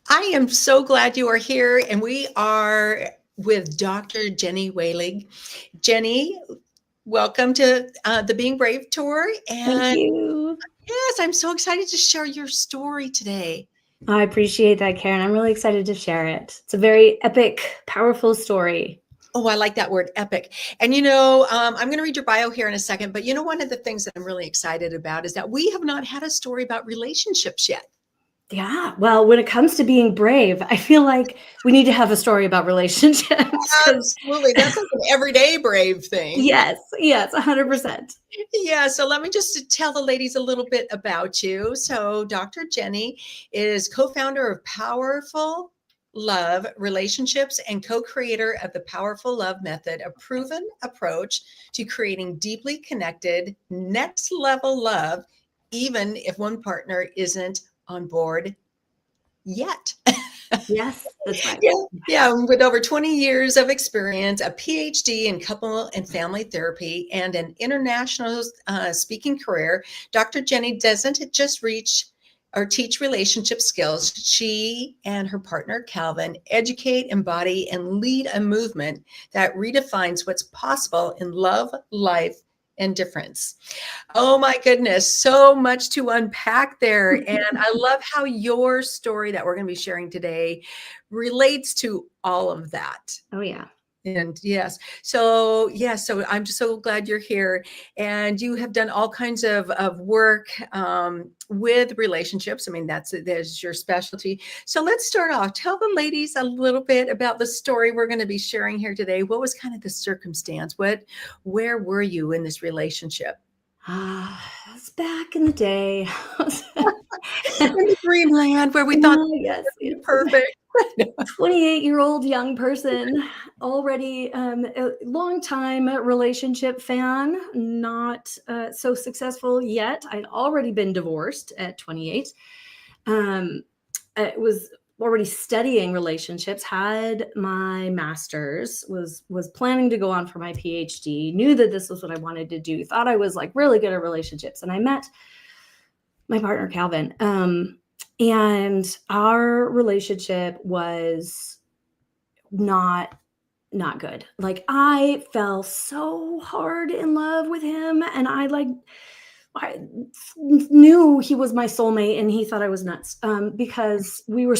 I am so glad you are here, and we are with Dr. Jeni Wahlig. Jeni, welcome to the Being Brave Tour. Thank And you. yes, I'm so excited to share your story today. I appreciate that, Karen. I'm really excited to share it. It's a very epic, powerful story. Oh, I like that word, epic. And I'm going to read your bio here in a second, but one of the things that I'm really excited about is that we have not had a story about relationships yet. Yeah. Well, when it comes to being brave, I feel like we need to have a story about relationships because, Absolutely. That's like an everyday brave thing. yes, 100%. Yeah, so let me just tell the ladies a little bit about you. So, Dr. Jeni is co founder of Powerful Love Relationships and co creator of the Powerful Love Method, a proven approach to creating deeply connected, next level love, even if one partner isn't on board yet. Yes, that's right. Yeah, with over 20 years of experience, a PhD in couple and family therapy, and an international speaking career, Dr. Jeni doesn't just reach or teach relationship skills. She and her partner, Calvin, educate, embody, and lead a movement that redefines what's possible in love, life, and difference. Oh my goodness, so much to unpack there. And I love how your story that we're going to be sharing today relates to all of that. Oh, yeah. And so I'm just so glad you're here. And you have done all kinds of work with relationships. I mean, there's your specialty. So let's start off. Tell the ladies a little bit about the story we're going to be sharing here today. What was kind of the circumstance? Where were you in this relationship? It's back in the day. In the dreamland where we thought Yes, it yes. was perfect. 28-year-old young person, already a long time relationship fan, not so successful yet. I'd already been divorced at 28. I was already studying relationships, had my master's, was planning to go on for my PhD, knew that this was what I wanted to do, thought I was like really good at relationships. And I met my partner, Calvin. And our relationship was not good. Like, I fell so hard in love with him, and I knew he was my soulmate, and he thought I was nuts, because we were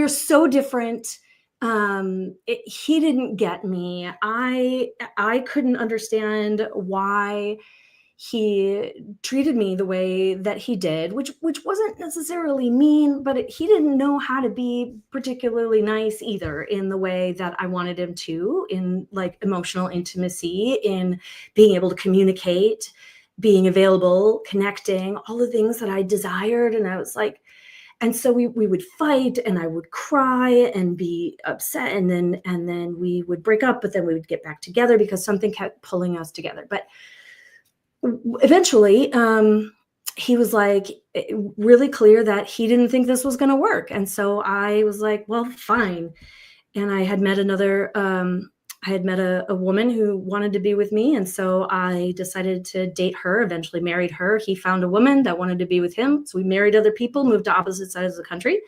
so different. He didn't get me. I couldn't understand why he treated me the way that he did, which wasn't necessarily mean, but he didn't know how to be particularly nice either, in the way that I wanted him to, in like emotional intimacy, in being able to communicate, being available, connecting, all the things that I desired. And I was like, and so we would fight, and I would cry and be upset, and then we would break up, but then we would get back together because something kept pulling us together. But eventually, he was like really clear that he didn't think this was going to work. And so I was like, well, fine. And I had met a woman who wanted to be with me. And so I decided to date her, eventually married her. He found a woman that wanted to be with him. So we married other people, moved to opposite sides of the country.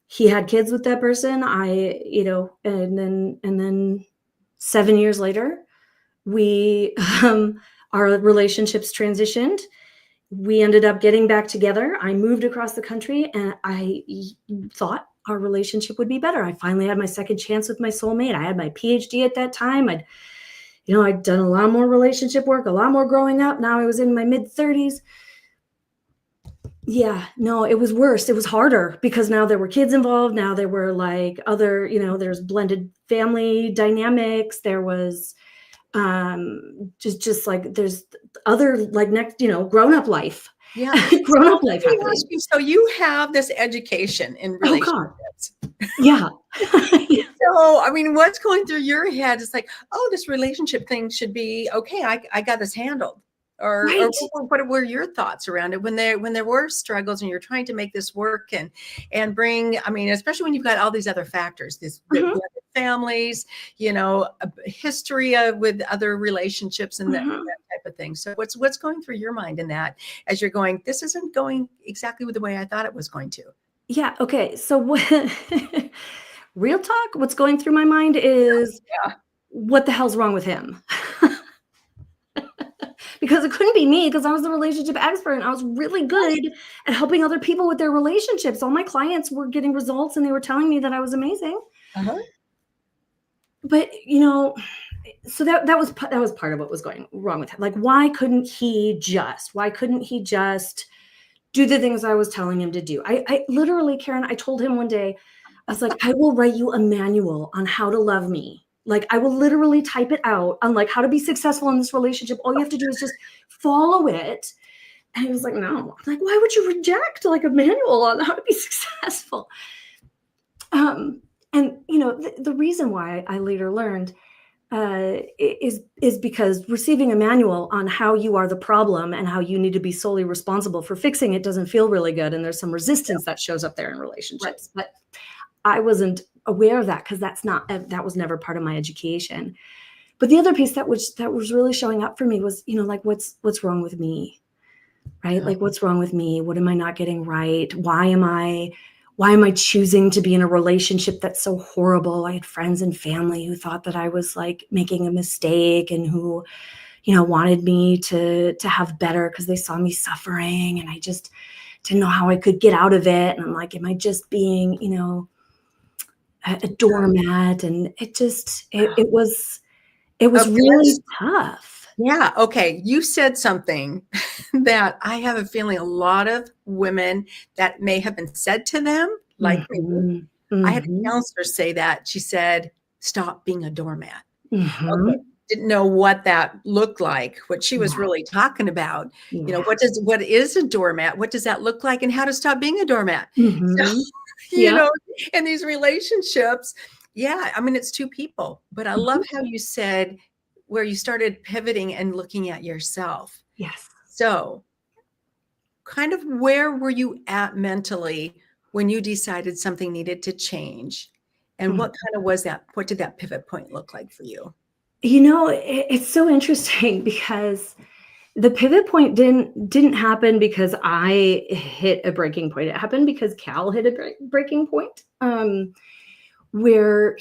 He had kids with that person. And then 7 years later, we, our relationships transitioned. We ended up getting back together. I moved across the country, and I thought our relationship would be better. I finally had my second chance with my soulmate. I had my PhD at that time. I'd done a lot more relationship work, a lot more growing up. Now I was in my mid-30s. Yeah, no, it was worse. It was harder because now there were kids involved. Now there were like other, there's blended family dynamics. There was just like there's other like next, grown-up life. Yeah. Grown-up life happening. So you have this education in Oh God. relationships. Yeah. Yeah. So, I mean, what's going through your head is like, oh, this relationship thing should be okay. I got this handled. Or Right. what were your thoughts around it when there were struggles and you're trying to make this work and bring, I mean, especially when you've got all these other factors, these blended families, a history with other relationships and that type of thing. So what's going through your mind in that as you're going, this isn't going exactly the way I thought it was going to? Yeah. Okay. So real talk, what's going through my mind is Yeah. what the hell's wrong with him? Because it couldn't be me because I was the relationship expert and I was really good at helping other people with their relationships. All my clients were getting results and they were telling me that I was amazing. Uh-huh. But so that was part of what was going wrong with him. Like, why couldn't he just do the things I was telling him to do? I literally, Karen, I told him one day, I was like, I will write you a manual on how to love me. Like, I will literally type it out on like how to be successful in this relationship. All you have to do is just follow it. And he was like, no. I'm like, why would you reject like a manual on how to be successful? And the reason why I later learned is because receiving a manual on how you are the problem and how you need to be solely responsible for fixing it doesn't feel really good. And there's some resistance that shows up there in Right. relationships. But I wasn't aware of that because that was never part of my education. But the other piece that was really showing up for me was, like what's wrong with me, right? Like what's wrong with me? What am I not getting right? Why am I choosing to be in a relationship that's so horrible? I had friends and family who thought that I was like making a mistake and who, wanted me to have better because they saw me suffering and I just didn't know how I could get out of it. And I'm like, am I just being, a doormat? And it was Okay, really tough. yeah. Okay. You said something that I have a feeling a lot of women that may have been said to them, like me. Mhm. I had a Mhm. counselor say that. She said, stop being a doormat. Okay. Mhm. Didn't know what that looked like, what she was Yeah. really talking about. Yeah. What is a doormat? What does that look like? And how to stop being a doormat? So, Mhm. you Yeah. know, in these relationships, yeah, I mean, it's two people, but I love Mhm. how you said where you started pivoting and looking at yourself. Yes. So, kind of where were you at mentally when you decided something needed to change? And Mm. what kind of was that? What did that pivot point look like for you? It's so interesting because the pivot point didn't happen because I hit a breaking point. It happened because Cal hit a breaking point. Where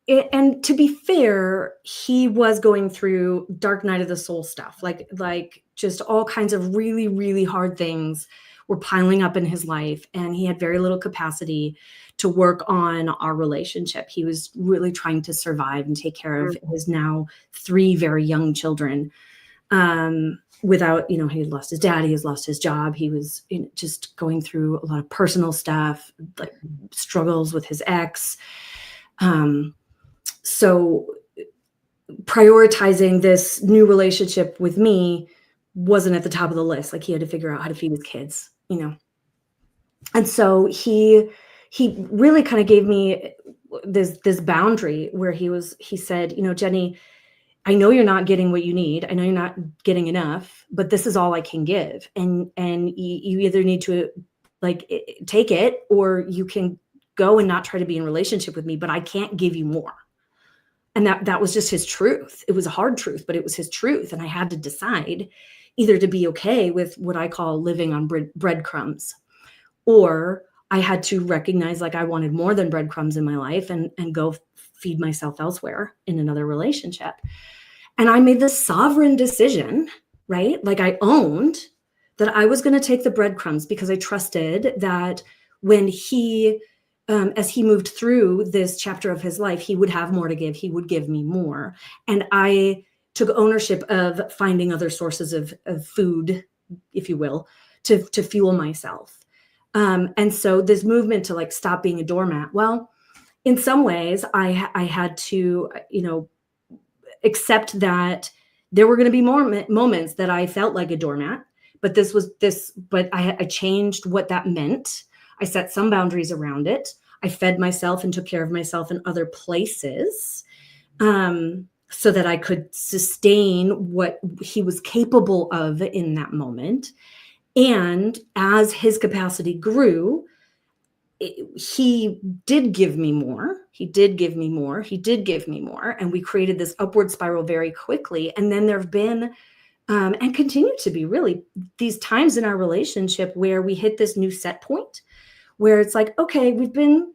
and to be fair, he was going through dark night of the soul stuff, like just all kinds of really, really hard things were piling up in his life, and he had very little capacity to work on our relationship. He was really trying to survive and take care of his now 3 very young children. Without, he had lost his dad, he has lost his job. He was just going through a lot of personal stuff, like struggles with his ex. So prioritizing this new relationship with me wasn't at the top of the list. Like he had to figure out how to feed his kids. And so he really kind of gave me this boundary where he said, Jeni, I know you're not getting what you need. I know you're not getting enough, but this is all I can give. And you either need to like take it, or you can go and not try to be in relationship with me, but I can't give you more. And that was just his truth. It was a hard truth, but it was his truth. And I had to decide either to be okay with what I call living on breadcrumbs, or I had to recognize like I wanted more than breadcrumbs in my life and go feed myself elsewhere in another relationship. And I made this sovereign decision, right? Like I owned that I was going to take the breadcrumbs because I trusted that when as he moved through this chapter of his life, he would have more to give. He would give me more. And I took ownership of finding other sources of food, if you will, to fuel myself. And so this movement to like stop being a doormat, well, in some ways I had to, accept that there were going to be more moments that I felt like a doormat, but but I changed what that meant. I set some boundaries around it. I fed myself and took care of myself in other places, so that I could sustain what he was capable of in that moment. And as his capacity grew, he did give me more. He did give me more. He did give me more. And we created this upward spiral very quickly. And then there have been, and continue to be really, these times in our relationship where we hit this new set point where it's like, okay, we've been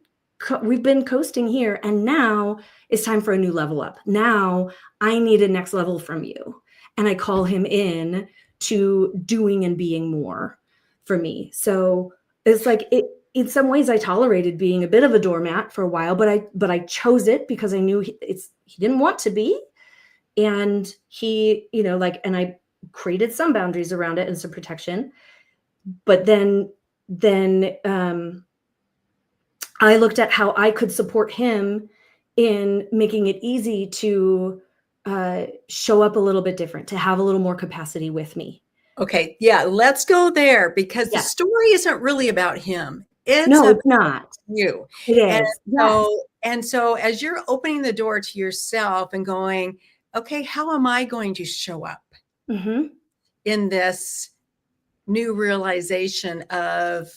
coasting here, and now it's time for a new level up. Now I need a next level from you. And I call him in to doing and being more for me. So it's like, in some ways I tolerated being a bit of a doormat for a while, but I chose it because I knew he didn't want to be. And he, and I created some boundaries around it and some protection. But then I looked at how I could support him in making it easy to show up a little bit different, to have a little more capacity with me. Okay. Yeah. Let's go there, because the story isn't really about him. It's not. You. It is. And so as you're opening the door to yourself and going, okay, how am I going to show up in this new realization of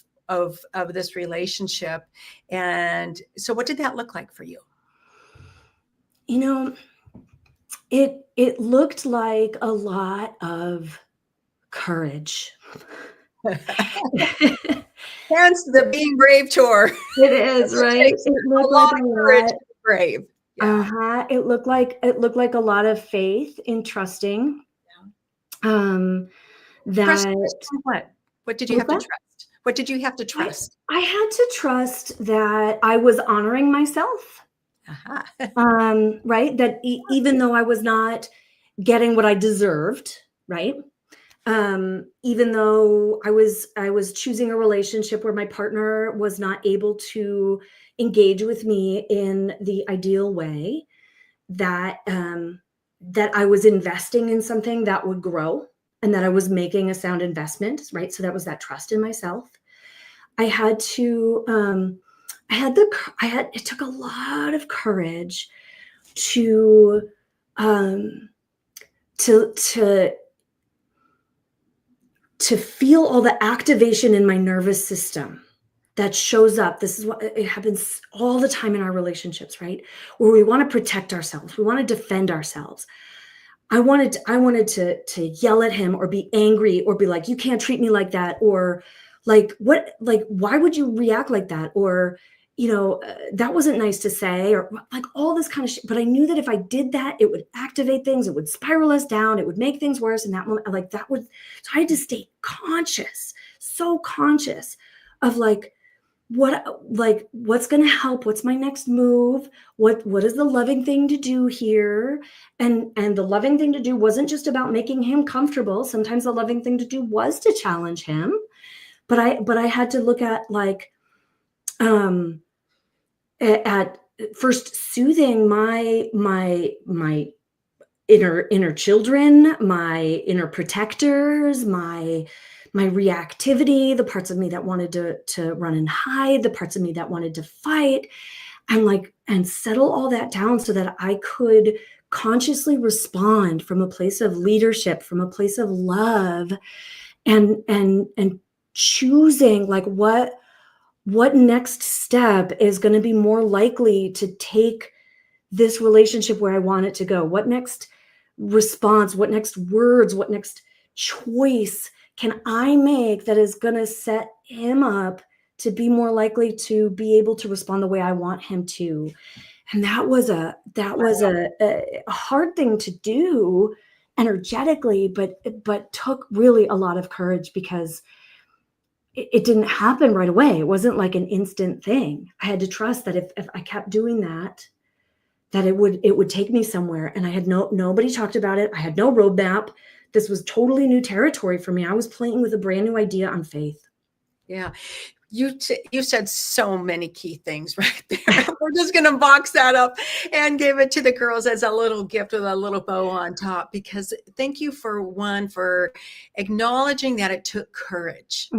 this relationship? And so what did that look like for you? It looked like a lot of courage. Hence the Being Brave tour. It is, right? It looked like a courage to be brave. Yeah. It looked like a lot of faith in trusting. What did you have to trust? What did you have to trust? I had to trust that I was honoring myself. Right? That even though I was not getting what I deserved, right? Even though I was choosing a relationship where my partner was not able to engage with me in the ideal way, that I was investing in something that would grow and that I was making a sound investment, right? So that was that trust in myself. It took a lot of courage to feel all the activation in my nervous system that shows up. This is what it happens all the time in our relationships, right? Where we want to protect ourselves. We want to defend ourselves. I wanted to yell at him or be angry or be like, you can't treat me like that. Or like, why would you react like that? Or, that wasn't nice to say, or like all this kind of shit. But I knew that if I did that, it would activate things. It would spiral us down. It would make things worse. And that moment, so I had to stay so conscious of what's going to help? What's my next move? What is the loving thing to do here? And the loving thing to do wasn't just about making him comfortable. Sometimes the loving thing to do was to challenge him. But I had to look at at first soothing my inner children, my inner protectors, my reactivity, the parts of me that wanted to run and hide, the parts of me that wanted to fight, and settle all that down so that I could consciously respond from a place of leadership, from a place of love, and choosing what next step is going to be more likely to take this relationship where I want it to go. What next response, what next words, what next choice can I make that is going to set him up to be more likely to be able to respond the way I want him to? And that was a hard thing to do energetically, but took really a lot of courage, because it didn't happen right away. It wasn't like an instant thing. I had to trust that if I kept doing that it would take me somewhere. And I had nobody talked about it. I had no roadmap. This was totally new territory for me. I was playing with a brand new idea on faith. Yeah. You said so many key things right there. We're just going to box that up and give it to the girls as a little gift with a little bow on top, because thank you for acknowledging that it took courage.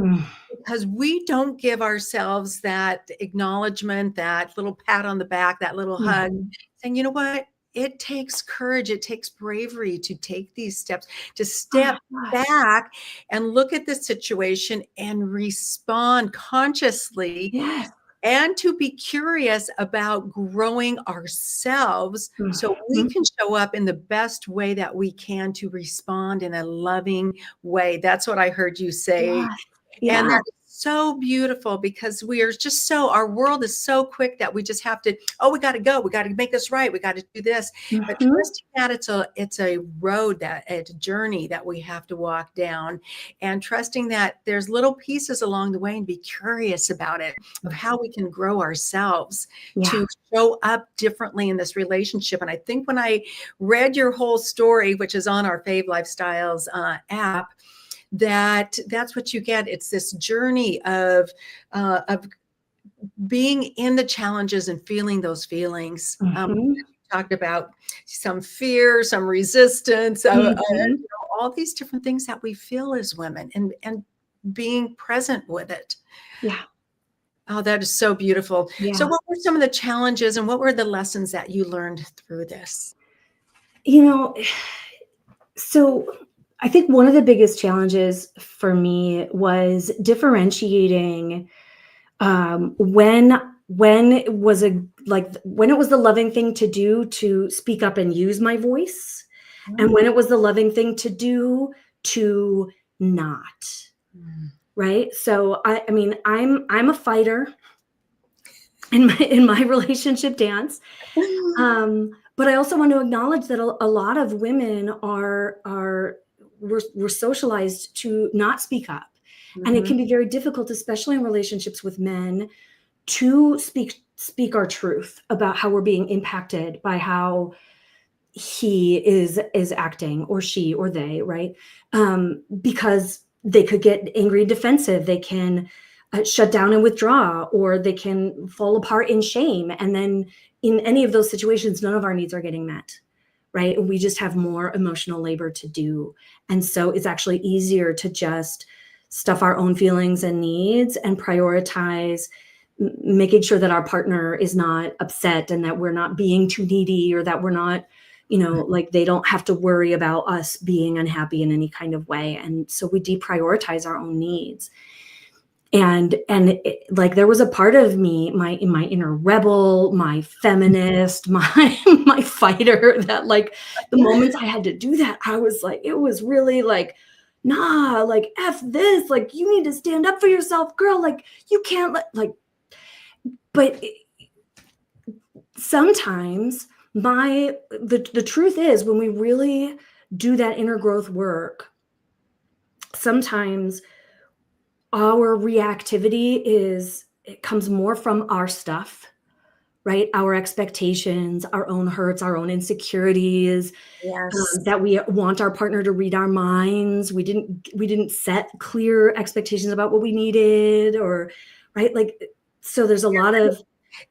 Because we don't give ourselves that acknowledgement, that little pat on the back, that little hug, saying, you know what? It takes courage. It takes bravery to take these steps, to step back and look at the situation and respond consciously, and to be curious about growing ourselves so we can show up in the best way that we can to respond in a loving way. That's what I heard you say. And that is so beautiful because we are just our world is so quick that we just have to, we got to go. We got to make this right. We got to do this. But trusting that it's a road, that it's a journey that we have to walk down, and trusting that there's little pieces along the way, and be curious about it, of how we can grow ourselves to show up differently in this relationship. And I think when I read your whole story, which is on our Fave Lifestyles app, that's what you get. It's this journey of being in the challenges and feeling those feelings. Talked about some fear, some resistance, all these different things that we feel as women, and being present with it. Yeah. Oh, that is so beautiful. Yeah. So what were some of the challenges, and what were the lessons that you learned through this? So I think one of the biggest challenges for me was differentiating when it was the loving thing to do to speak up and use my voice, and when it was the loving thing to do to not. Right. So I mean, I'm a fighter in my relationship dance. But I also want to acknowledge that a lot of women we're socialized to not speak up. And it can be very difficult, especially in relationships with men, to speak our truth about how we're being impacted by how he is acting, or she or they, right? Because they could get angry, defensive. They can shut down and withdraw, or they can fall apart in shame. And then in any of those situations, none of our needs are getting met, right? We just have more emotional labor to do. And so it's actually easier to just stuff our own feelings and needs and prioritize making sure that our partner is not upset, and that we're not being too needy, or that we're not, like they don't have to worry about us being unhappy in any kind of way. And so we deprioritize our own needs. And like there was a part of me, my inner rebel, my feminist, my fighter, that like the moments I had to do that, I was like, it was really like, nah, like F this, like you need to stand up for yourself, girl. Like you can't but sometimes the truth is, when we really do that inner growth work, sometimes our reactivity it comes more from our stuff, right? Our expectations, our own hurts, our own insecurities. Yes. That we want our partner to read our minds. We didn't set clear expectations about what we needed, or right? Like, so there's a lot of,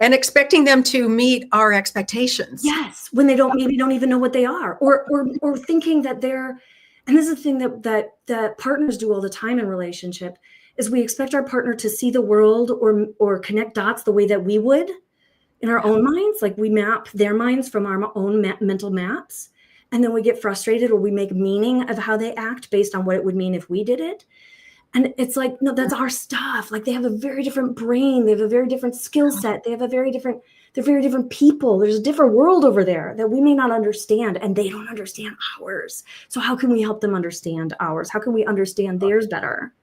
and expecting them to meet our expectations. Yes, when they maybe don't even know what they are, or thinking that they're. And this is the thing that partners do all the time in relationship, is we expect our partner to see the world or connect dots the way that we would in our own minds. Like we map their minds from our own mental maps, and then we get frustrated, or we make meaning of how they act based on what it would mean if we did it. And it's like, no, that's our stuff. Like they have a very different brain. They have a very different skill set. They're very different people. There's a different world over there that we may not understand, and they don't understand ours. So how can we help them understand ours? How can we understand theirs better?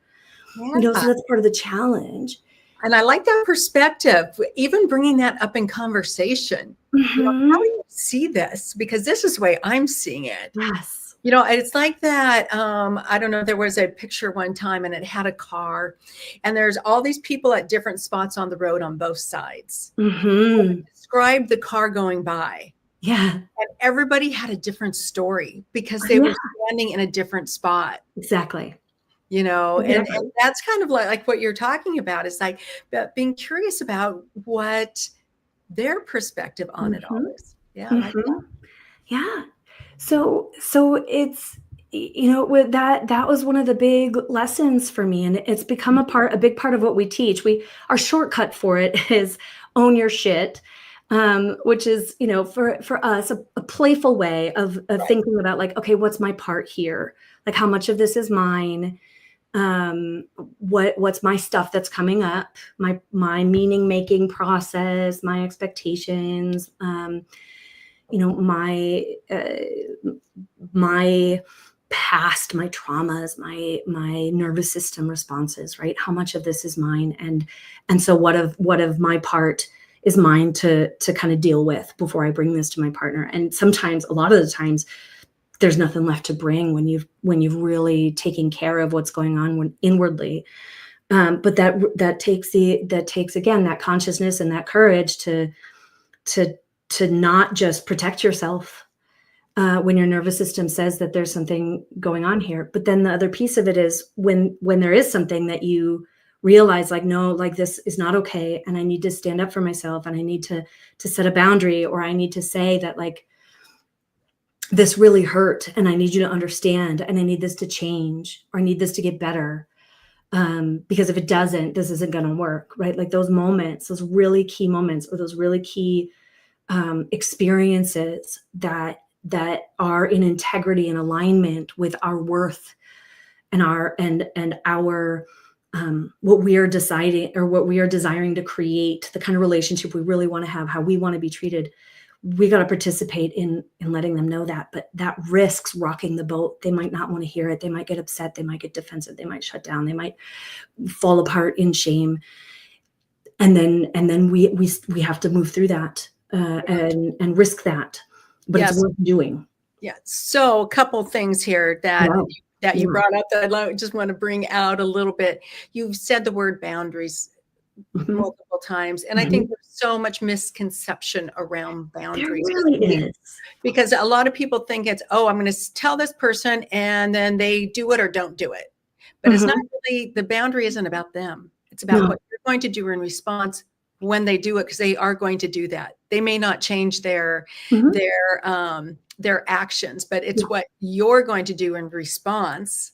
Yeah. So that's part of the challenge. And I like that perspective, even bringing that up in conversation. How do you see this? Because this is the way I'm seeing it. Yes. It's like that. I don't know. There was a picture one time, and it had a car, and there's all these people at different spots on the road on both sides. Describe the car going by. Yeah. And everybody had a different story because they were standing in a different spot. Exactly. And that's kind of like what you're talking about, is like being curious about what their perspective on it all is. Yeah. Like that. Yeah. So it's, with that was one of the big lessons for me, and it's become a big part of what we teach. Our shortcut for it is own your shit, which is, for us, a playful way of thinking about like, okay, what's my part here? Like how much of this is mine? What's my stuff that's coming up, my meaning making process, my expectations, my past, my traumas, my nervous system responses, right? How much of this is mine? And so what of my part is mine to kind of deal with before I bring this to my partner? And sometimes, a lot of the times, there's nothing left to bring when you've really taken care of what's going on inwardly. But that takes again that consciousness and that courage to not just protect yourself when your nervous system says that there's something going on here. But then the other piece of it is when there is something that you realize, like, no, like, this is not okay, and I need to stand up for myself, and I need to set a boundary, or I need to say that, like, this really hurt, and I need you to understand, and I need this to change, or I need this to get better. Because if it doesn't, this isn't going to work, right? Like, those moments, those really key moments, or those really key experiences that are in integrity and alignment with our worth and our what we are deciding, or what we are desiring to create, the kind of relationship we really want to have, how we want to be treated. We got to participate in letting them know that, but that risks rocking the boat. They might not want to hear it. They might get upset. They might get defensive. They might shut down. They might fall apart in shame. And then we have to move through that and risk that, but Yes. it's worth doing. Yeah. So a couple things here that you brought up that I just want to bring out a little bit. You've said the word boundaries multiple times, and I think there's so much misconception around boundaries. There really is. Because a lot of people think it's, oh, I'm going to tell this person, and then they do it or don't do it. But it's not really, the boundary isn't about them. It's about what you're going to do in response when they do it, because they are going to do that. They may not change their actions, but it's what you're going to do in response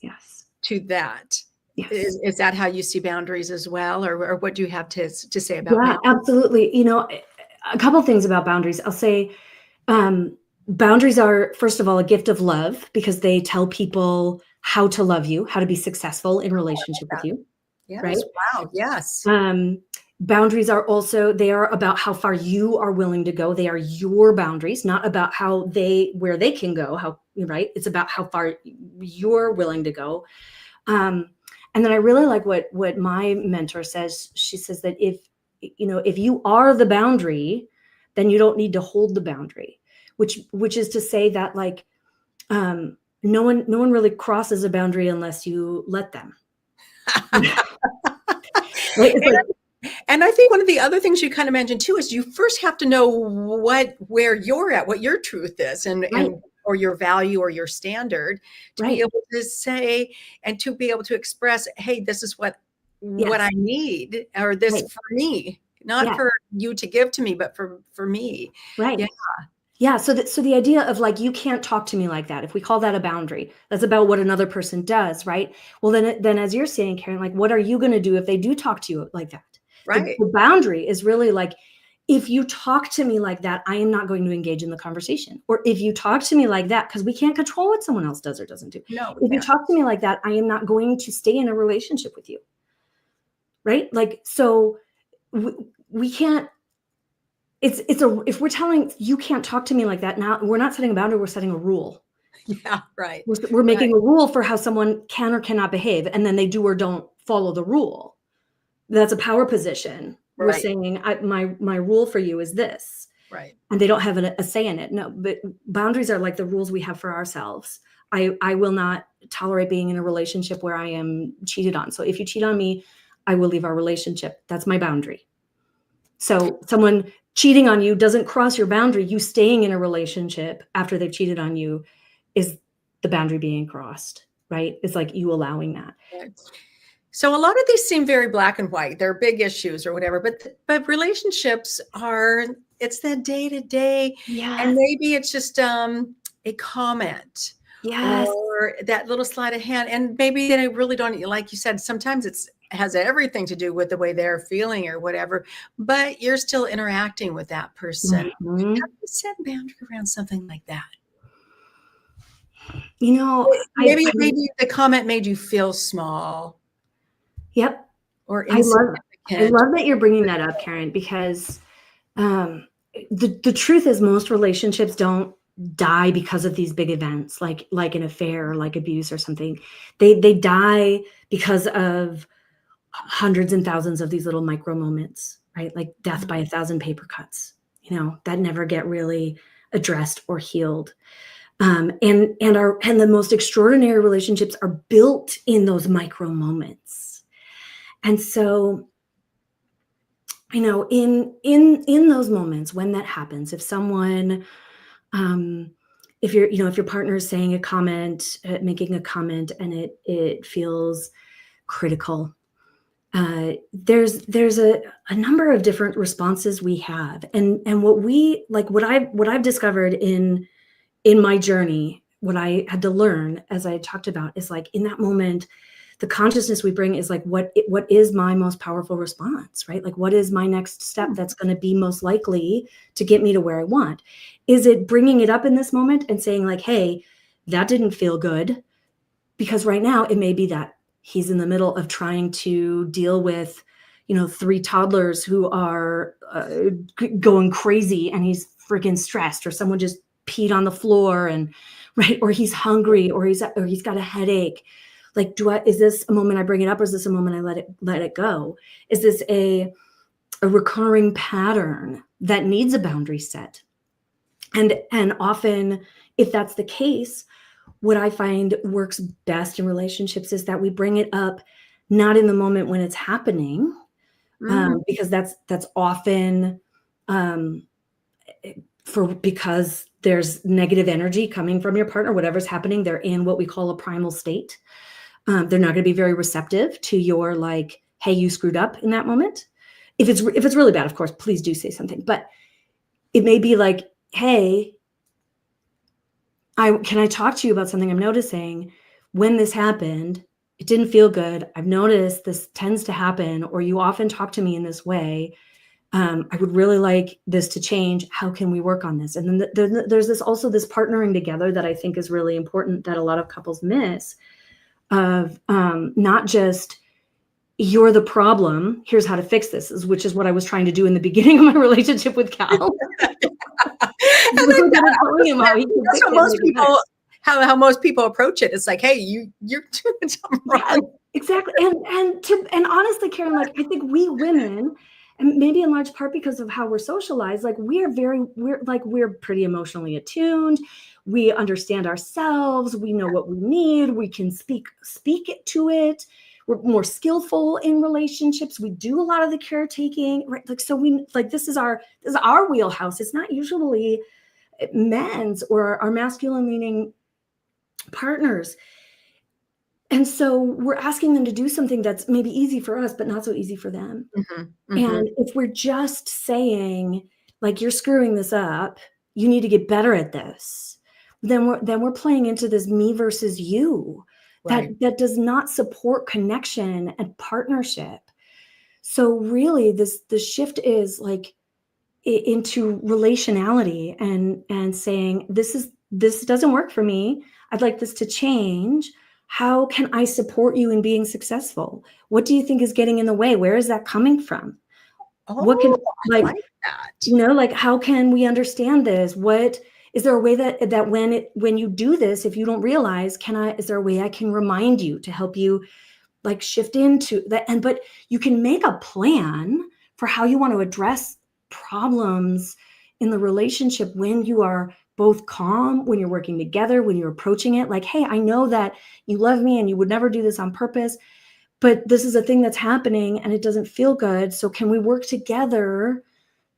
to that. Yes. Is that how you see boundaries as well, or what do you have to say about boundaries? Absolutely. A couple of things about boundaries. I'll say boundaries are, first of all, a gift of love, because they tell people how to love you, how to be successful in relationship with you. Yes. Right? Wow. Yes. Boundaries are also, they are about how far you are willing to go. They are your boundaries, not about where they can go, right? It's about how far you're willing to go. And then I really like what my mentor says. She says that if you are the boundary, then you don't need to hold the boundary, which is to say that, like, no one really crosses a boundary unless you let them. Right? And I think one of the other things you kind of mentioned too is you first have to know where you're at, what your truth is, and or your value or your standard, to be able to say and to be able to express, hey, this is what I need, or this for me, not for you to give to me, but for me. Right. Yeah. So the idea of, like, you can't talk to me like that, if we call that a boundary, that's about what another person does, right? Well, then as you're saying, Karen, like, what are you going to do if they do talk to you like that? Right. The boundary is really like, if you talk to me like that, I am not going to engage in the conversation. Or if you talk to me like that, because we can't control what someone else does or doesn't do. No, if you talk to me like that, I am not going to stay in a relationship with you. Right? Like, so we can't, if we're telling you can't talk to me like that, now we're not setting a boundary, we're setting a rule. Yeah, right. We're making a rule for how someone can or cannot behave, and then they do or don't follow the rule. That's a power position. We're saying, my rule for you is this. Right. And they don't have a say in it. No, but boundaries are like the rules we have for ourselves. I will not tolerate being in a relationship where I am cheated on. So if you cheat on me, I will leave our relationship. That's my boundary. So someone cheating on you doesn't cross your boundary. You staying in a relationship after they've cheated on you is the boundary being crossed, right? It's like you allowing that. Right. So a lot of these seem very black and white. They're big issues or whatever, but relationships it's that day to day. And maybe it's just a comment or that little sleight of hand. And maybe they really don't, like you said, sometimes it has everything to do with the way they're feeling or whatever, but you're still interacting with that person. How do you set a boundary around something like that? Maybe the comment made you feel small. Yep. Or insignificant. I love that you're bringing that up, Karen, because the truth is most relationships don't die because of these big events, like an affair, like abuse or something. They die because of hundreds and thousands of these little micro moments, right? Like death by 1,000 paper cuts, that never get really addressed or healed. And the most extraordinary relationships are built in those micro moments. And so, in those moments when that happens, if someone, if your partner is saying a comment, making a comment, and it feels critical, there's a number of different responses we have, and what I've discovered in my journey, what I had to learn, as I talked about, is like in that moment, the consciousness we bring is like, what is my most powerful response, right? Like, what is my next step that's going to be most likely to get me to where I want? Is it bringing it up in this moment and saying like, hey, that didn't feel good? Because right now it may be that he's in the middle of trying to deal with, 3 toddlers who are going crazy, and he's freaking stressed, or someone just peed on the floor, and right, or he's hungry, or he's got a headache. Like, is this a moment I bring it up, or is this a moment I let it go? Is this a recurring pattern that needs a boundary set? And often, if that's the case, what I find works best in relationships is that we bring it up not in the moment when it's happening, because that's often because there's negative energy coming from your partner. Whatever's happening, they're in what we call a primal state. They're not going to be very receptive to your like, hey, you screwed up in that moment. If it's really bad, of course, please do say something. But it may be like, hey, can I talk to you about something I'm noticing? When this happened, it didn't feel good. I've noticed this tends to happen, or you often talk to me in this way. I would really like this to change. How can we work on this? And then there's this partnering together that I think is really important, that a lot of couples miss, of not just, you're the problem, here's how to fix this, which is what I was trying to do in the beginning of my relationship with Cal. How most people approach it. It's like, hey, you're doing something wrong. Yeah, exactly. And honestly, Karen, like, I think we women, and maybe in large part because of how we're socialized, like we're pretty emotionally attuned. We understand ourselves. We know what we need. We can speak it to it. We're more skillful in relationships. We do a lot of the caretaking, right? Like, so this is our wheelhouse. It's not usually men's or our masculine leaning partners. And so we're asking them to do something that's maybe easy for us, but not so easy for them. And if we're just saying, like, you're screwing this up, you need to get better at this, then we're playing into this me versus you, right, that does not support connection and partnership. So really, the shift is like into relationality and saying, this doesn't work for me. I'd like this to change. How can I support you in being successful? What do you think is getting in the way? Where is that coming from? What can, I like that. Like, how can we understand this? What is there a way that when you do this, if you don't realize, is there a way I can remind you to help you like shift into that? But you can make a plan for how you want to address problems in the relationship when you are both calm, when you're working together, when you're approaching it like, hey, I know that you love me and you would never do this on purpose, but this is a thing that's happening and it doesn't feel good. So can we work together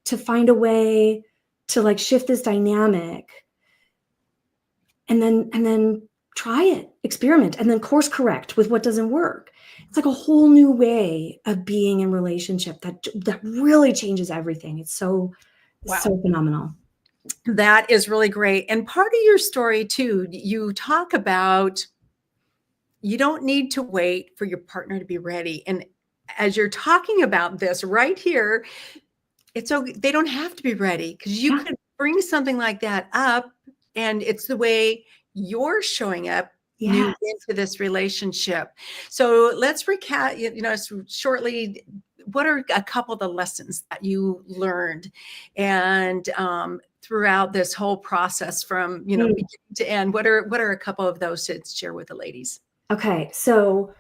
to find a way to like shift this dynamic? And then try it, experiment, and then course correct with what doesn't work. It's like a whole new way of being in relationship that really changes everything. It's so phenomenal. That is really great. And part of your story too, you talk about you don't need to wait for your partner to be ready. And as you're talking about this right here, it's okay. They don't have to be ready, because you could bring something like that up, and it's the way you're showing up into this relationship. So let's recap, shortly what are a couple of the lessons that you learned and throughout this whole process from, beginning to end? What are a couple of those to share with the ladies? Okay, so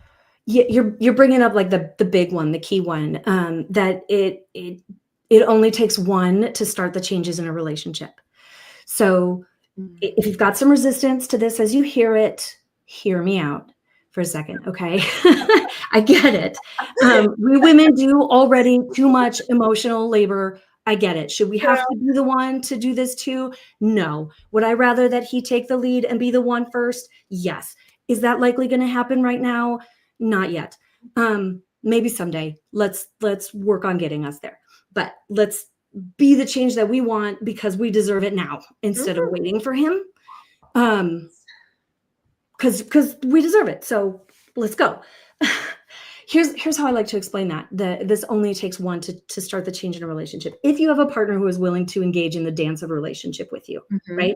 you're bringing up like the big one, the key one, that it only takes one to start the changes in a relationship. So if you've got some resistance to this as you hear it, hear me out for a second, okay? I get it. We women do already too much emotional labor. I get it. Should we have to be the one to do this too? No. Would I rather that he take the lead and be the one first? Yes. Is that likely going to happen right now? Not yet. Maybe someday. Let's work on getting us there. But let's be the change that we want because we deserve it now instead of waiting for him. Because we deserve it. So let's go. Here's how I like to explain that. This only takes one to start the change in a relationship. If you have a partner who is willing to engage in the dance of a relationship with you, right?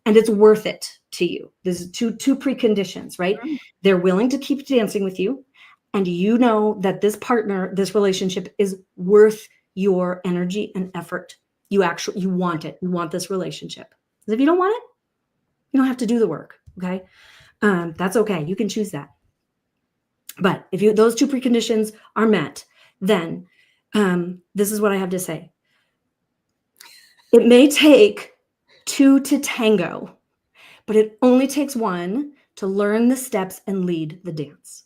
And it's worth it to you. There's two preconditions, right? They're willing to keep dancing with you. And you know that this partner, this relationship is worth your energy and effort. You want it. You want this relationship. If you don't want it, you don't have to do the work. Okay. That's okay. You can choose that. But if those two preconditions are met, then this is what I have to say. It may take two to tango, but it only takes one to learn the steps and lead the dance.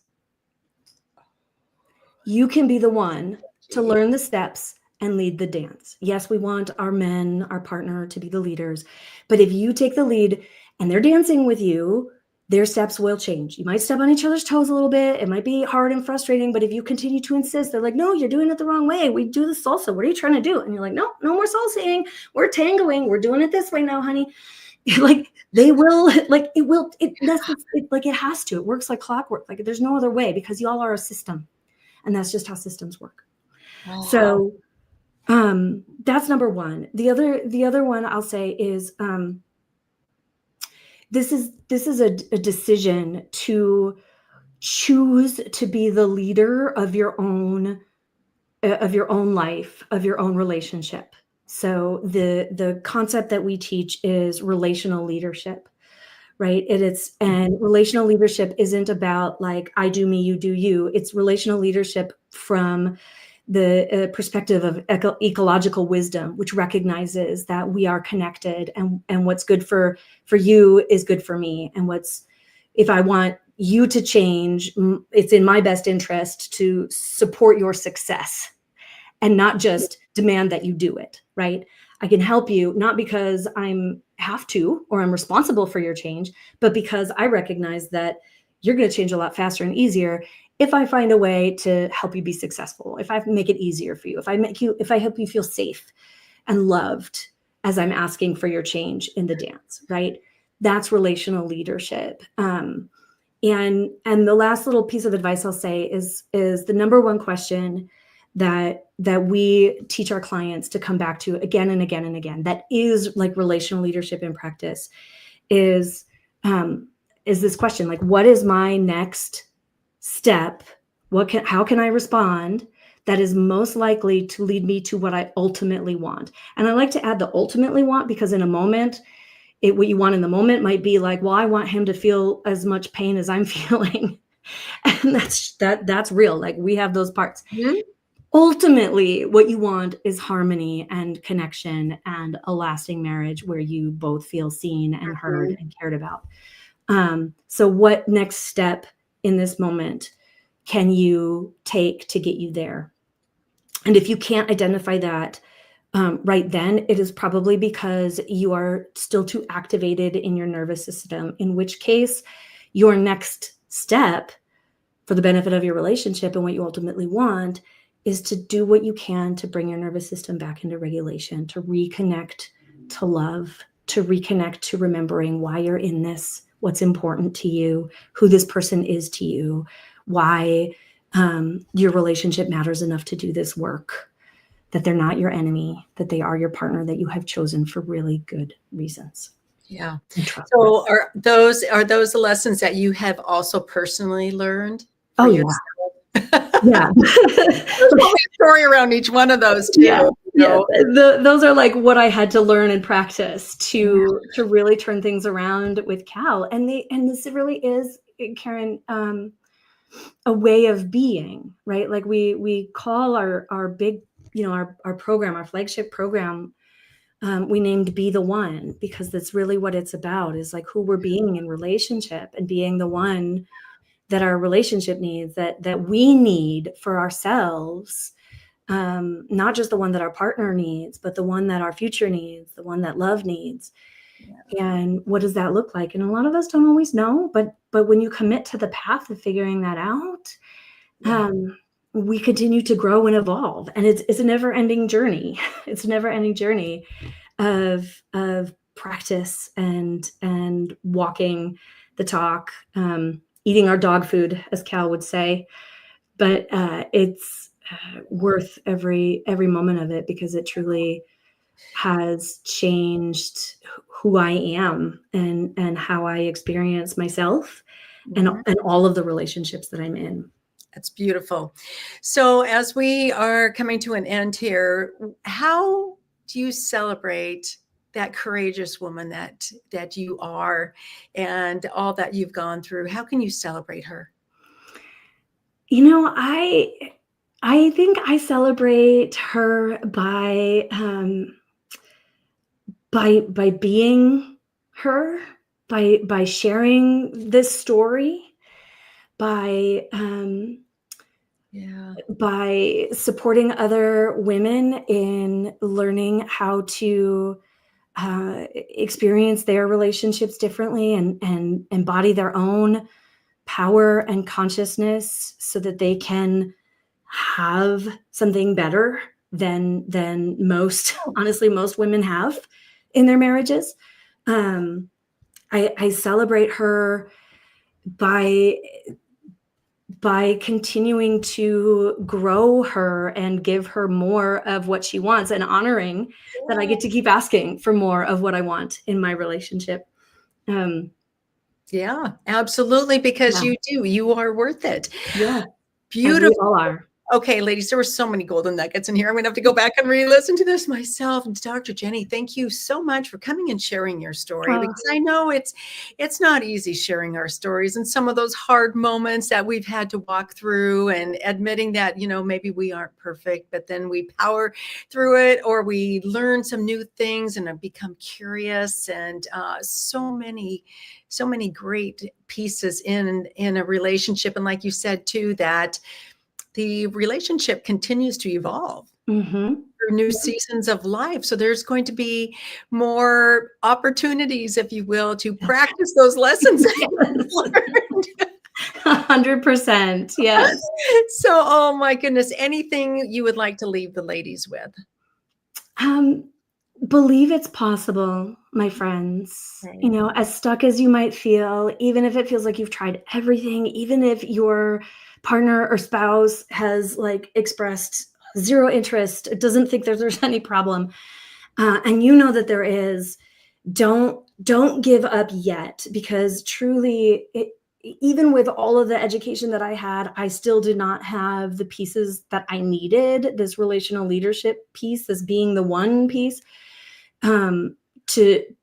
You can be the one to learn the steps and lead the dance. Yes, we want our men, our partner to be the leaders, but if you take the lead and they're dancing with you, their steps will change. You might step on each other's toes a little bit. It might be hard and frustrating, but if you continue to insist, they're like, no, you're doing it the wrong way. We do the salsa. What are you trying to do? And you're like, no more salsaing. We're tangoing. We're doing it this way now, honey. Like they will, like it will, like it has to. It works like clockwork. Like there's no other way because y'all are a system. And that's just how systems work. Wow. So that's number one. The other one I'll say is this is a decision to choose to be the leader of your own life, of your own relationship. So the concept that we teach is relational leadership, right? And relational leadership isn't about like I do me, you do you. It's relational leadership from the perspective of ecological wisdom, which recognizes that we are connected and what's good for you is good for me. And if I want you to change, it's in my best interest to support your success and not just demand that you do it, right? I can help you, not because I'm have to or I'm responsible for your change, but because I recognize that you're going to change a lot faster and easier if I find a way to help you be successful, if I make it easier for you, if I help you feel safe and loved as I'm asking for your change in the dance, right? That's relational leadership. And the last little piece of advice I'll say is the number one question that we teach our clients to come back to again and again and again, that is like relational leadership in practice, is this question, like, what is my next step? How can I respond that is most likely to lead me to what I ultimately want? And I like to add the ultimately want, because in a moment, what you want in the moment might be like, well, I want him to feel as much pain as I'm feeling. And that's real. Like we have those parts. Mm-hmm. Ultimately, what you want is harmony and connection and a lasting marriage where you both feel seen and heard and cared about. So what next step in this moment can you take to get you there? And if you can't identify that right then, it is probably because you are still too activated in your nervous system, in which case your next step for the benefit of your relationship and what you ultimately want is to do what you can to bring your nervous system back into regulation, to reconnect to love, to reconnect to remembering why you're in this, what's important to you, who this person is to you, why your relationship matters enough to do this work, that they're not your enemy, that they are your partner that you have chosen for really good reasons. Yeah. So are those the lessons that you have also personally learned? Oh, yeah. Yeah. There's probably a story around each one of those too. Yeah. Yeah. So, Those are like what I had to learn and practice to really turn things around with Cal. And this really is, Karen, a way of being, right? Like we call our big, our program, our flagship program, we named Be the One, because that's really what it's about, is like who we're being in relationship and being the one that our relationship needs, that we need for ourselves. Not just the one that our partner needs, but the one that our future needs, the one that love needs. And what does that look like? And a lot of us don't always know, but when you commit to the path of figuring that out, we continue to grow and evolve. And it's a never ending journey. It's a never ending journey of practice and walking the talk, eating our dog food, as Cal would say. But it's worth every moment of it, because it truly has changed who I am and how I experience myself and all of the relationships that I'm in. That's beautiful. So as we are coming to an end here, how do you celebrate that courageous woman that you are and all that you've gone through? How can you celebrate her? I think I celebrate her by being her, by sharing this story, by by supporting other women in learning how to experience their relationships differently and embody their own power and consciousness, so that they can have something better than most women have in their marriages. I celebrate her by continuing to grow her and give her more of what she wants, and honoring that I get to keep asking for more of what I want in my relationship. Yeah, absolutely. Because you are worth it. Yeah. Beautiful. We all are. Okay, ladies, there were so many golden nuggets in here. I'm going to have to go back and re-listen to this myself. And Dr. Jeni, thank you so much for coming and sharing your story, because I know it's not easy sharing our stories and some of those hard moments that we've had to walk through, and admitting that, maybe we aren't perfect, but then we power through it, or we learn some new things and have become curious, and so many great pieces in a relationship. And like you said too, that the relationship continues to evolve through new seasons of life. So there's going to be more opportunities, if you will, to practice those lessons that you've learned. 100%. Yes. So, oh my goodness, anything you would like to leave the ladies with? Believe it's possible, my friends. Right. As stuck as you might feel, even if it feels like you've tried everything, even if your partner or spouse has expressed zero interest, doesn't think there's any problem, and that there is, don't give up yet, because truly, even with all of the education that I had, I still did not have the pieces that I needed, this relational leadership piece, this being the one piece, to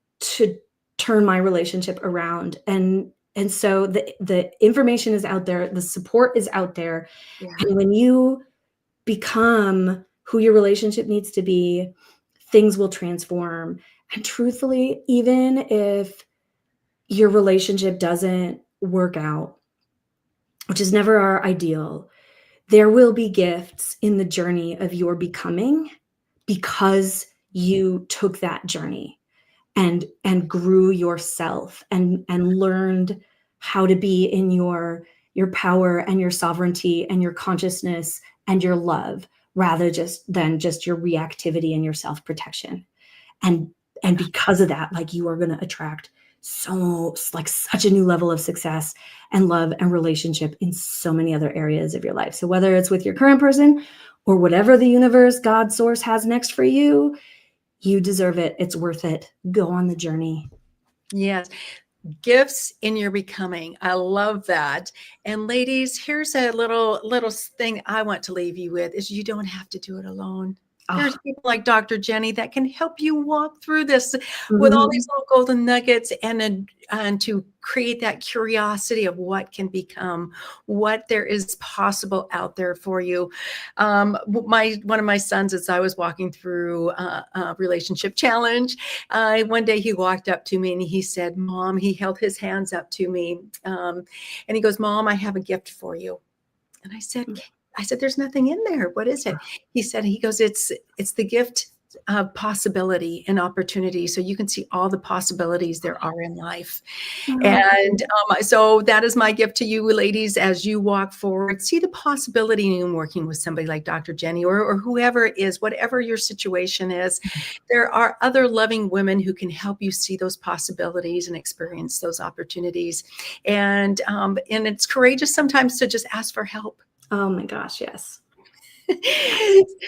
turn my relationship around. And so the information is out there, the support is out there. Yeah. And when you become who your relationship needs to be, things will transform. And truthfully, even if your relationship doesn't work out, which is never our ideal, there will be gifts in the journey of your becoming, because you took that journey and grew yourself and learned how to be in your power and your sovereignty and your consciousness and your love, rather than just your reactivity and your self-protection. And because of that, you are going to attract such a new level of success and love and relationship in so many other areas of your life. So whether it's with your current person or whatever the universe, God, source has next for you, you deserve it. It's worth it. Go on the journey. Yes. Gifts in your becoming. I love that. And ladies, here's a little thing I want to leave you with is you don't have to do it alone. There's Oh, people like Dr. Jeni that can help you walk through this with all mhm. these little golden nuggets and to create that curiosity of what can become, what there is possible out there for you. One of my sons, as I was walking through a relationship challenge, one day he walked up to me and he said, "Mom," he held his hands up to me, and he goes, "Mom, I have a gift for you." And I said, "There's nothing in there. What is it?" He goes, it's the gift of possibility and opportunity. So you can see all the possibilities there are in life. Oh, And so that is my gift to you, ladies, as you walk forward. See the possibility in working with somebody like Dr. Jeni or whoever it is, whatever your situation is. There are other loving women who can help you see those possibilities and experience those opportunities. And it's courageous sometimes to just ask for help. oh my gosh, yes.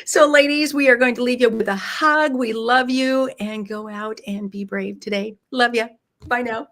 So, ladies, we are going to leave you with a hug. We love you and go out and be brave today. Love you. Bye now.